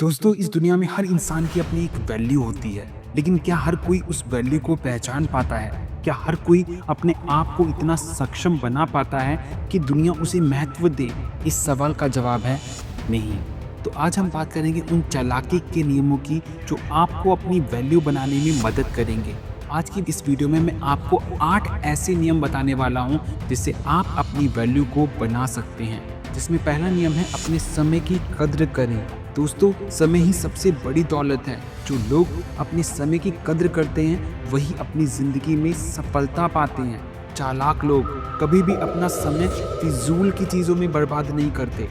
दोस्तों, इस दुनिया में हर इंसान की अपनी एक वैल्यू होती है, लेकिन क्या हर कोई उस वैल्यू को पहचान पाता है? क्या हर कोई अपने आप को इतना सक्षम बना पाता है कि दुनिया उसे महत्व दे? इस सवाल का जवाब है नहीं। तो आज हम बात करेंगे उन चालाकी के नियमों की जो आपको अपनी वैल्यू बनाने में मदद करेंगे। आज की इस वीडियो में मैं आपको 8 ऐसे नियम बताने वाला हूँ जिससे आप अपनी वैल्यू को बना सकते हैं। जिसमें पहला नियम है अपने समय की कद्र करें। दोस्तों, समय ही सबसे बड़ी दौलत है। जो लोग अपने समय की कद्र करते हैं वही अपनी जिंदगी में सफलता पाते हैं। चालाक लोग कभी भी अपना समय फिजूल की चीज़ों में बर्बाद नहीं करते।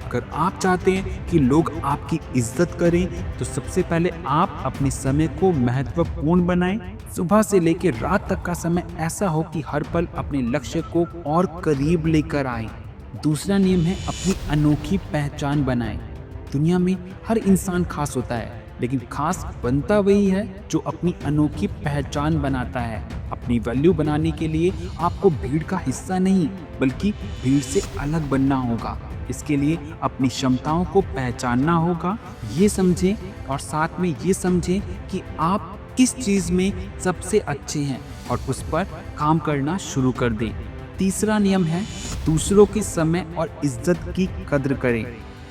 अगर आप चाहते हैं कि लोग आपकी इज्जत करें तो सबसे पहले आप अपने समय को महत्वपूर्ण बनाएं। सुबह से लेकर रात तक का समय ऐसा हो कि हर पल अपने लक्ष्य को और करीब लेकर आए। दूसरा नियम है अपनी अनोखी पहचान बनाएं। दुनिया में हर इंसान खास होता है, लेकिन खास बनता वही है जो अपनी अनोखी पहचान बनाता है। अपनी वैल्यू बनाने के लिए आपको भीड़ का हिस्सा नहीं बल्कि भीड़ से अलग बनना होगा। इसके लिए अपनी क्षमताओं को पहचानना होगा, ये समझें और साथ में ये समझें कि आप किस चीज़ में सबसे अच्छे हैं और उस पर काम करना शुरू कर दें। तीसरा नियम है दूसरों के समय और इज्जत की कद्र करें।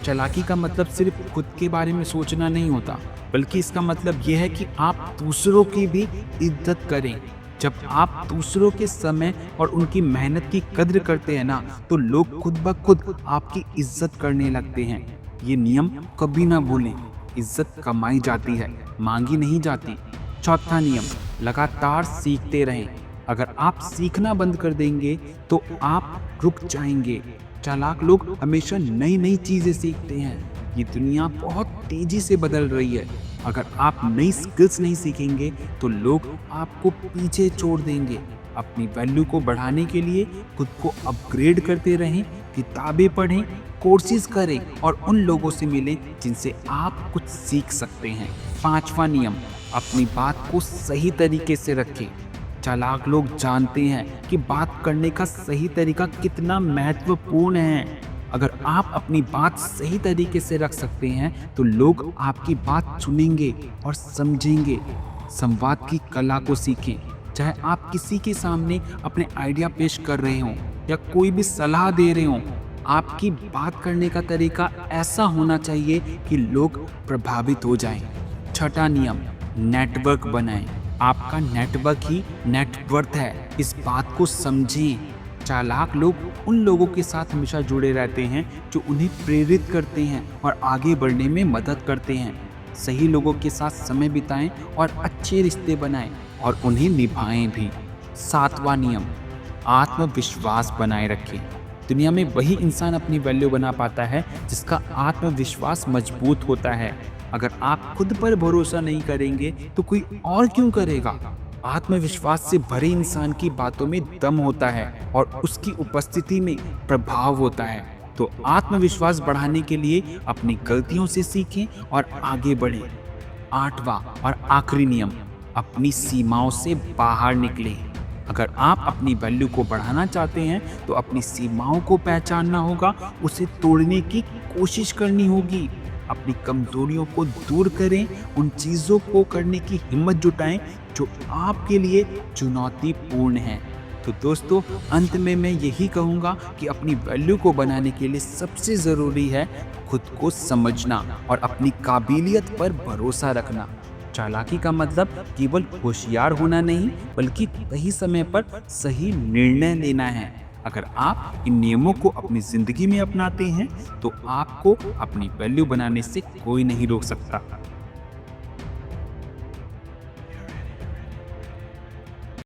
चालाकी का मतलब सिर्फ खुद के बारे में सोचना नहीं होता, बल्कि इसका मतलब यह है कि आप दूसरों की भी इज्जत करें। जब आप दूसरों के समय और उनकी मेहनत की कद्र करते हैं ना, तो लोग खुद ब खुद आपकी इज्जत करने लगते हैं। ये नियम कभी ना भूलें। इज्जत कमाई जाती है, मांगी नहीं जाती। चौथा नियम, लगातार सीखते रहें। अगर आप सीखना बंद कर देंगे तो आप रुक जाएंगे। चालाक लोग हमेशा नई नई चीज़ें सीखते हैं। ये दुनिया बहुत तेज़ी से बदल रही है। अगर आप नई स्किल्स नहीं सीखेंगे तो लोग आपको पीछे छोड़ देंगे। अपनी वैल्यू को बढ़ाने के लिए खुद को अपग्रेड करते रहें, किताबें पढ़ें, कोर्सेज करें और उन लोगों से मिलें जिनसे आप कुछ सीख सकते हैं। पांचवा नियम, अपनी बात को सही तरीके से रखें। चालाक लोग जानते हैं कि बात करने का सही तरीका कितना महत्वपूर्ण है। अगर आप अपनी बात सही तरीके से रख सकते हैं तो लोग आपकी बात सुनेंगे और समझेंगे। संवाद की कला को सीखें। चाहे आप किसी के सामने अपने आइडिया पेश कर रहे हों या कोई भी सलाह दे रहे हों, आपकी बात करने का तरीका ऐसा होना चाहिए कि लोग प्रभावित हो जाएं। छठा नियम, नेटवर्क बनाएं। आपका नेटवर्क ही नेटवर्थ है, इस बात को समझें। चालाक लोग उन लोगों के साथ हमेशा जुड़े रहते हैं जो उन्हें प्रेरित करते हैं और आगे बढ़ने में मदद करते हैं। सही लोगों के साथ समय बिताएं और अच्छे रिश्ते बनाएं और उन्हें निभाएं भी। सातवां नियम, आत्मविश्वास बनाए रखें। दुनिया में वही इंसान अपनी वैल्यू बना पाता है जिसका आत्मविश्वास मजबूत होता है। अगर आप खुद पर भरोसा नहीं करेंगे तो कोई और क्यों करेगा? आत्मविश्वास से भरे इंसान की बातों में दम होता है और उसकी उपस्थिति में प्रभाव होता है। तो आत्मविश्वास बढ़ाने के लिए अपनी गलतियों से सीखें और आगे बढ़ें। आठवां और आखिरी नियम, अपनी सीमाओं से बाहर निकलें। अगर आप अपनी वैल्यू को बढ़ाना चाहते हैं तो अपनी सीमाओं को पहचानना होगा, उसे तोड़ने की कोशिश करनी होगी। अपनी कमजोरियों को दूर करें, उन चीज़ों को करने की हिम्मत जुटाएं जो आपके लिए चुनौतीपूर्ण हैं। तो दोस्तों, अंत में मैं यही कहूँगा कि अपनी वैल्यू को बनाने के लिए सबसे ज़रूरी है खुद को समझना और अपनी काबिलियत पर भरोसा रखना। चालाकी का मतलब केवल होशियार होना नहीं, बल्कि सही समय पर सही निर्णय लेना है। अगर आप इन नियमों को अपनी ज़िंदगी में अपनाते हैं तो आपको अपनी वैल्यू बनाने से कोई नहीं रोक सकता।